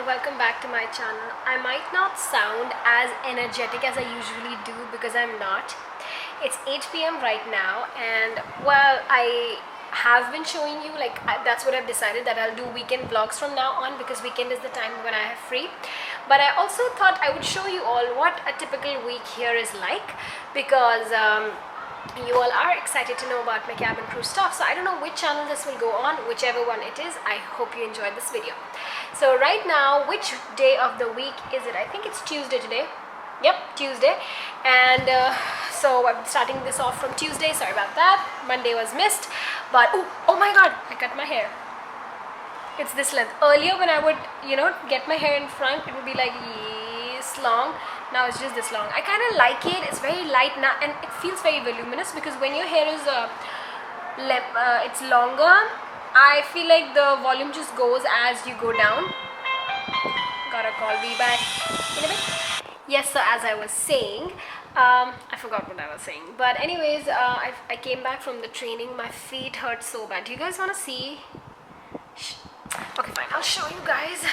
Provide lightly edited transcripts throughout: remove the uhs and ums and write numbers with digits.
and welcome back to my channel. I might not sound as energetic as I usually do because I'm not. It's 8 p.m. right now, and well, I have been showing you, that's what I've decided, that I'll do weekend vlogs from now on because weekend is the time when I have free. But I also thought I would show you all what a typical week here is like, because you all are excited to know about my cabin crew stuff. So I don't know which channel this will go on, whichever one it is. I hope you enjoyed this video. So right now, which day of the week is it? I think it's Tuesday today. Yep, Tuesday. And so I'm starting this off from Tuesday. Sorry about that. Monday was missed. But oh my god, I cut my hair. It's this length. Earlier when I would, get my hair in front, it would be like this long. Now it's just this long. I kind of like it. It's very light now and it feels very voluminous, because when your hair is it's longer, I feel like the volume just goes as you go down. Gotta call me back in a bit. Yes, so as I was saying, I forgot what I was saying. But anyways, I came back from the training. My feet hurt so bad. Do you guys want to see? Okay, fine. I'll show you guys.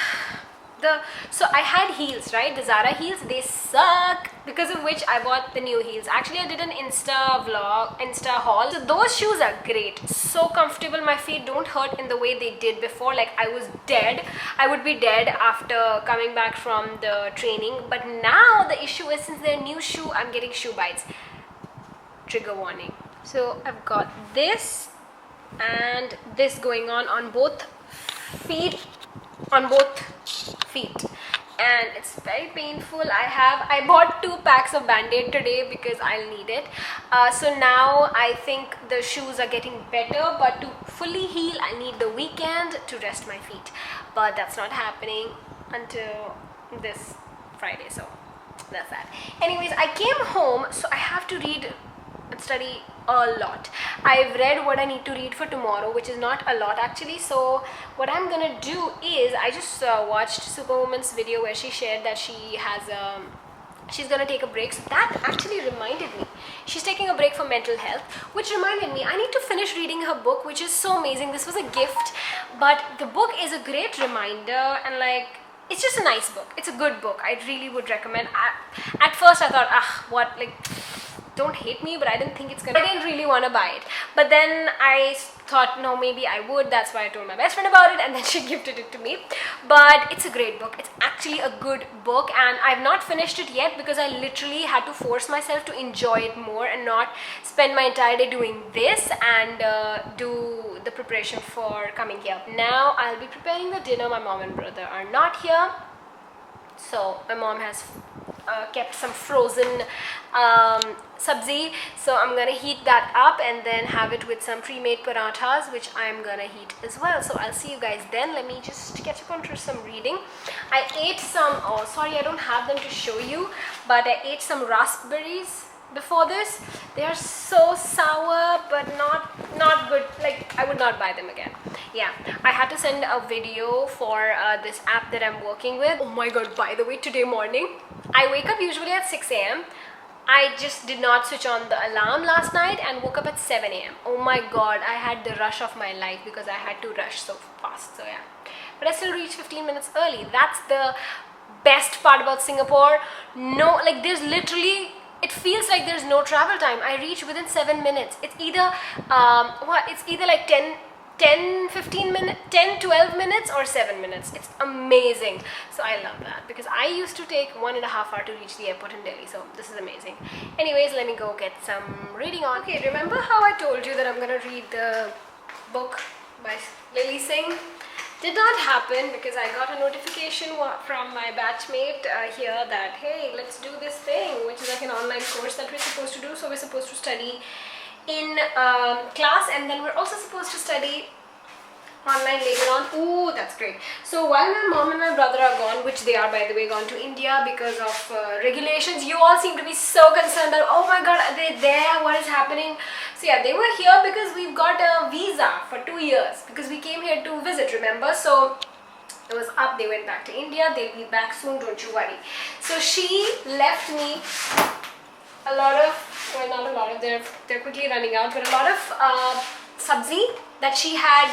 So I had heels, right? The Zara heels. They suck, because of which I bought the new heels. Actually, I did an Insta haul. So those shoes are great. So comfortable. My feet don't hurt in the way they did before. Like I was dead. I would be dead after coming back from the training. But now the issue is, since they're new shoe, I'm getting shoe bites. Trigger warning. So I've got this and this going on both feet. And it's very painful. I bought 2 packs of Band-Aid today because I'll need it. So now I think the shoes are getting better, but to fully heal I need the weekend to rest my feet, but that's not happening until this Friday, so that's that. Anyways, I came home, so I have to read and study a lot. I've read what I need to read for tomorrow, which is not a lot actually. So what I'm gonna do is, I just watched Superwoman's video where she shared that she's gonna take a break. So that actually reminded me, she's taking a break for mental health, which reminded me I need to finish reading her book, which is so amazing. This was a gift, but the book is a great reminder, and it's just a nice book. It's a good book. I really would recommend. At first I thought, don't hate me, but I didn't really want to buy it. But then I thought, no, maybe I would. That's why I told my best friend about it, and then she gifted it to me. But it's a great book. It's actually a good book, and I've not finished it yet because I literally had to force myself to enjoy it more and not spend my entire day doing this and do the preparation for coming here. Now I'll be preparing the dinner. My mom and brother are not here, so my mom has kept some frozen sabzi, so I'm gonna heat that up and then have it with some pre-made parathas, which I'm gonna heat as well. So I'll see you guys then. Let me just catch up onto some reading. I ate some, oh sorry, I don't have them to show you, but I ate some raspberries before this. They are so sour, but not good. I would not buy them again. Yeah, I had to send a video for this app that I'm working with. Oh my god, by the way, today morning I wake up usually at 6 a.m. I just did not switch on the alarm last night and woke up at 7 a.m. Oh my god, I had the rush of my life because I had to rush so fast. So yeah, but I still reached 15 minutes early. That's the best part about Singapore. No, there's literally, it feels like there's no travel time. I reach within 7 minutes. It's either it's either like 12 minutes or 7 minutes. It's amazing. So I love that, because I used to take 1.5 hours to reach the airport in Delhi. So this is amazing. Anyways, let me go get some reading on. Okay, remember how I told you that I'm gonna read the book by Lily Singh? Did not happen, because I got a notification from my batchmate here that, hey, let's do this thing, which is like an online course that we're supposed to do. So we're supposed to study in class, and then we're also supposed to study online later on. Ooh, that's great. So while my mom and my brother are gone, which they are by the way, gone to India because of regulations, you all seem to be so concerned that, oh my god, are they there, what is happening? So yeah, they were here because we've got a visa for 2 years, because we came here to visit, remember? So it was up, they went back to India, they'll be back soon, don't you worry. So she left me a lot of, well, not a lot of, they're quickly running out, but a lot of sabzi that she had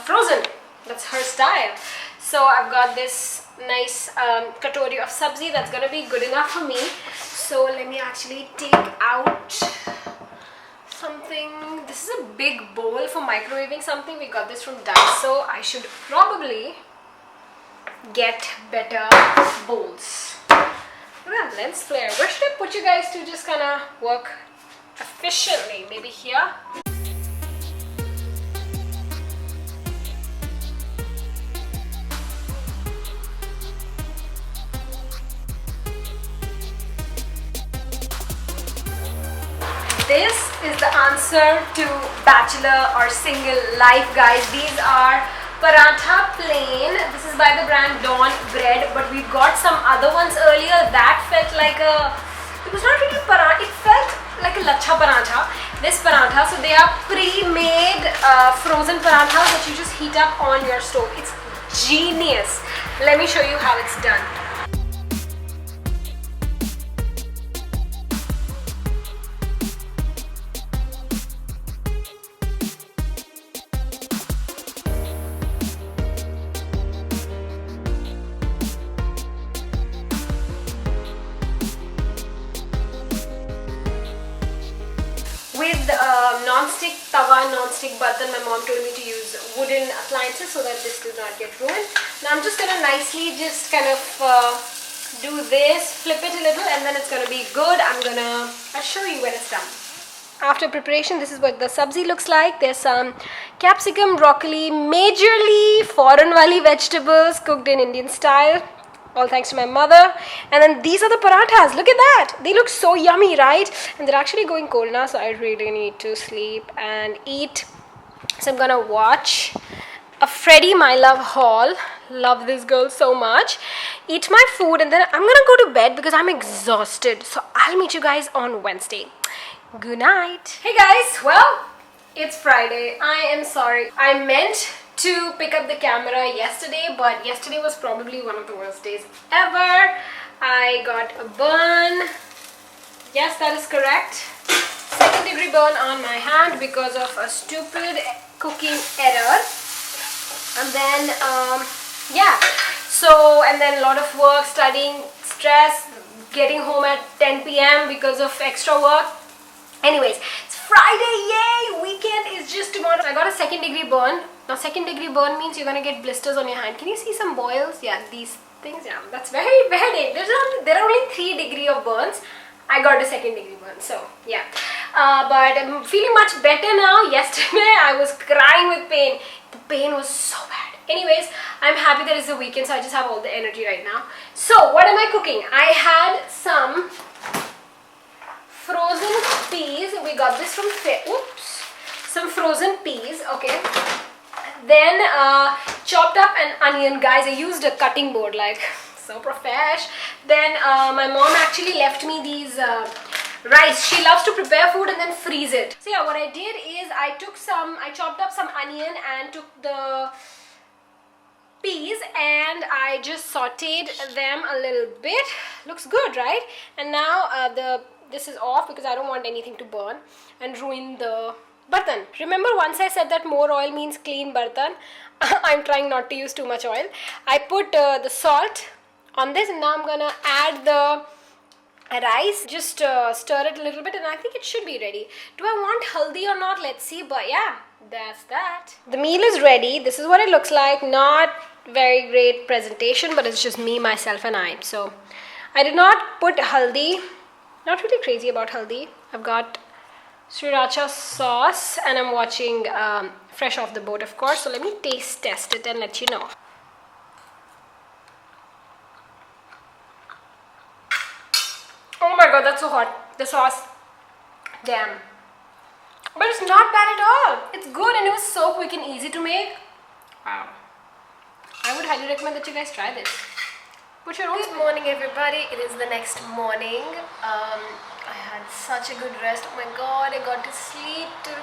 frozen. That's her style. So I've got this nice katori of sabzi that's gonna be good enough for me. So let me actually take out something. This is a big bowl for microwaving something. We got this from Daiso. I should probably get better bowls. Look at that lens flare. Where should I put you guys to just kind of work efficiently? Maybe here? This is the answer to bachelor or single life, guys. These are paratha plain. This is by the brand Dawn Bread, but we got some other ones earlier that felt like it was not really paratha, it felt like a lacha paratha. This paratha, so they are pre-made frozen parathas that you just heat up on your stove. It's genius. Let me show you how it's done. With non-stick tawa, non-stick bartan, my mom told me to use wooden appliances so that this does not get ruined. Now I'm just going to nicely just kind of do this, flip it a little, and then it's going to be good. I'll show you when it's done. After preparation, this is what the sabzi looks like. There's some capsicum, broccoli, majorly foreign wali vegetables cooked in Indian style. All thanks to my mother. And then these are the parathas. Look at that. They look so yummy, right? And they're actually going cold now, so I really need to sleep and eat. So I'm gonna watch a Freddie My Love haul. Love this girl so much. Eat my food, and then I'm gonna go to bed because I'm exhausted. So I'll meet you guys on Wednesday. Good night. Hey guys, well, it's Friday. I am sorry. I meant to pick up the camera yesterday, but yesterday was probably one of the worst days ever. I got a burn. Yes, that is correct. Second-degree burn on my hand because of a stupid cooking error. And then, yeah. So, and then a lot of work, studying, stress, getting home at 10 p.m. because of extra work. Anyways, it's Friday, yay! Weekend is just tomorrow. I got a second-degree burn. Now, second-degree burn means you're gonna get blisters on your hand. Can you see some boils? Yeah, these things. Yeah, that's very, very. There are only 3 degrees of burns. I got a second-degree burn. So yeah, but I'm feeling much better now. Yesterday, I was crying with pain. The pain was so bad. Anyways, I'm happy that it's the weekend, so I just have all the energy right now. So, what am I cooking? I had some frozen peas. We got this from some frozen peas. Okay. Then chopped up an onion, guys. I used a cutting board, like so profesh. Then my mom actually left me these rice. She loves to prepare food and then freeze it. So yeah, what I did is I chopped up some onion and took the peas and I just sauteed them a little bit. Looks good, right? And now this is off because I don't want anything to burn and ruin the bartan. Remember, once I said that more oil means clean bartan. I'm trying not to use too much oil. I put the salt on this, and now I'm gonna add the rice. Just stir it a little bit, and I think it should be ready. Do I want haldi or not? Let's see. But yeah, that's that. The meal is ready. This is what it looks like. Not very great presentation, but it's just me, myself, and I. So I did not put haldi. Not really crazy about haldi. I've got sriracha sauce, and I'm watching Fresh Off the Boat, of course. So let me test it and let you know. Oh my god, that's so hot. The sauce. Damn. But it's not bad at all. It's good and it was so quick and easy to make. Wow. I would highly recommend that you guys try this. Put your own. Good morning, everybody. It is the next morning. I had such a good rest. Oh my god, I got to sleep till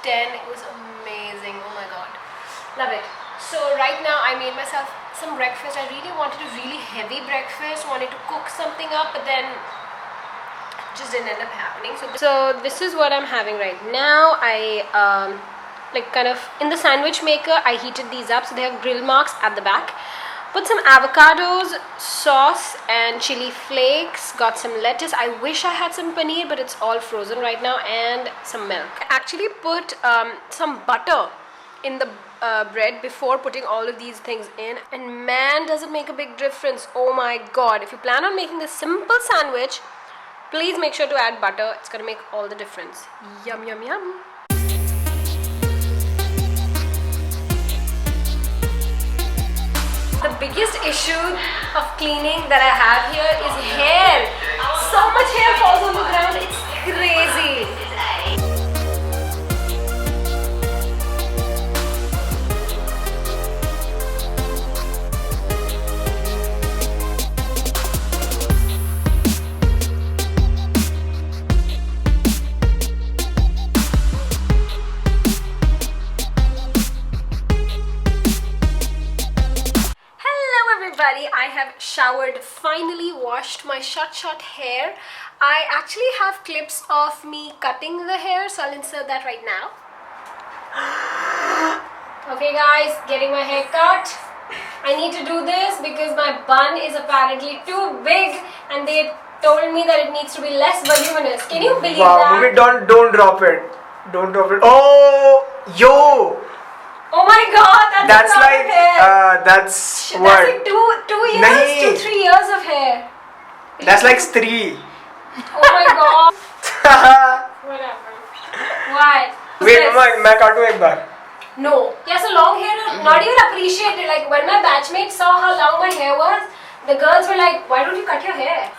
10. It was amazing. Oh my god. Love it. So right now I made myself some breakfast. I really wanted a really heavy breakfast. Wanted to cook something up, but then it just didn't end up happening. So this is what I'm having right now. I like kind of in the sandwich maker. I heated these up, so they have grill marks at the back. Put some avocados, sauce and chili flakes, got some lettuce. I wish I had some paneer, but it's all frozen right now, and some milk. I actually put some butter in the bread before putting all of these things in, and man, does it make a big difference. Oh my god, if you plan on making this simple sandwich, please make sure to add butter. It's gonna make all the difference. Yum, yum, yum. The biggest issue of cleaning that I have here is hair. So much hair falls on the ground, it's crazy. I have showered, finally washed my short hair. I actually have clips of me cutting the hair, so I'll insert that right now. Okay guys, getting my hair cut. I need to do this because my bun is apparently too big and they told me that it needs to be less voluminous. Can you believe that? Mummy, don't drop it. Don't drop it. Oh, yo! Oh my god, that's like hair. That's what? That's like two years, Nahin. 2-3 years of hair. That's like 3. Oh my god. Whatever. Why? Wait, Mama, मैं काटूँ एक बार. No. Yeah, so long hair, not even appreciated. Like when my batchmates saw how long my hair was, the girls were like, why don't you cut your hair?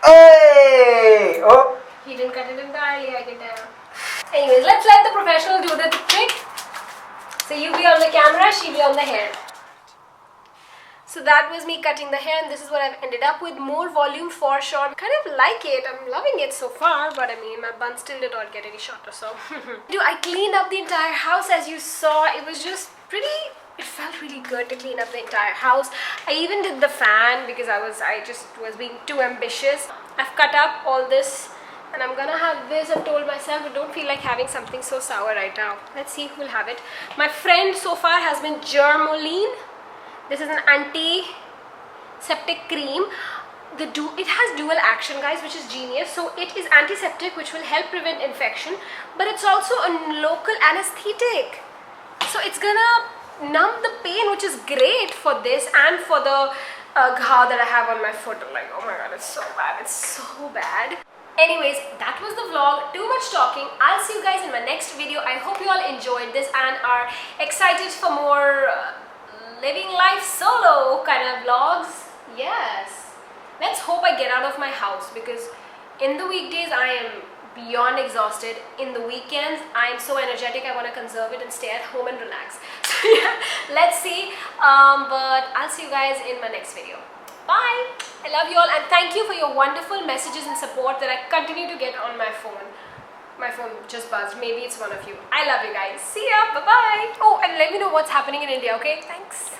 Hey! Oh. He didn't cut it entirely, I can tell. Anyways, let's let the professional do the trick. So you be on the camera, she be on the hair. So that was me cutting the hair, and this is what I've ended up with. More volume for sure. Kind of like it. I'm loving it so far, but I mean, my bun still did not get any shorter, so. Dude, I cleaned up the entire house as you saw. It was just pretty, it felt really good to clean up the entire house. I even did the fan because I just was being too ambitious. I've cut up all this. And I'm gonna have this, I've told myself, I don't feel like having something so sour right now. Let's see who will have it. My friend so far has been Germoline. This is an antiseptic cream. It has dual action, guys, which is genius. So it is antiseptic, which will help prevent infection, but it's also a local anesthetic. So it's gonna numb the pain, which is great for this and for the ghaw that I have on my foot. I'm like, oh my god, it's so bad. It's so bad. Anyways, that was the vlog. Too much talking. I'll see you guys in my next video. I hope you all enjoyed this and are excited for more living life solo kind of vlogs. Yes. Let's hope I get out of my house because in the weekdays I am beyond exhausted. In the weekends I am so energetic. I want to conserve it and stay at home and relax. So yeah, let's see. But I'll see you guys in my next video. Bye! I love you all and thank you for your wonderful messages and support that I continue to get on my phone. My phone just buzzed. Maybe it's one of you. I love you guys. See ya. Bye-bye. Oh, and let me know what's happening in India, okay? Thanks.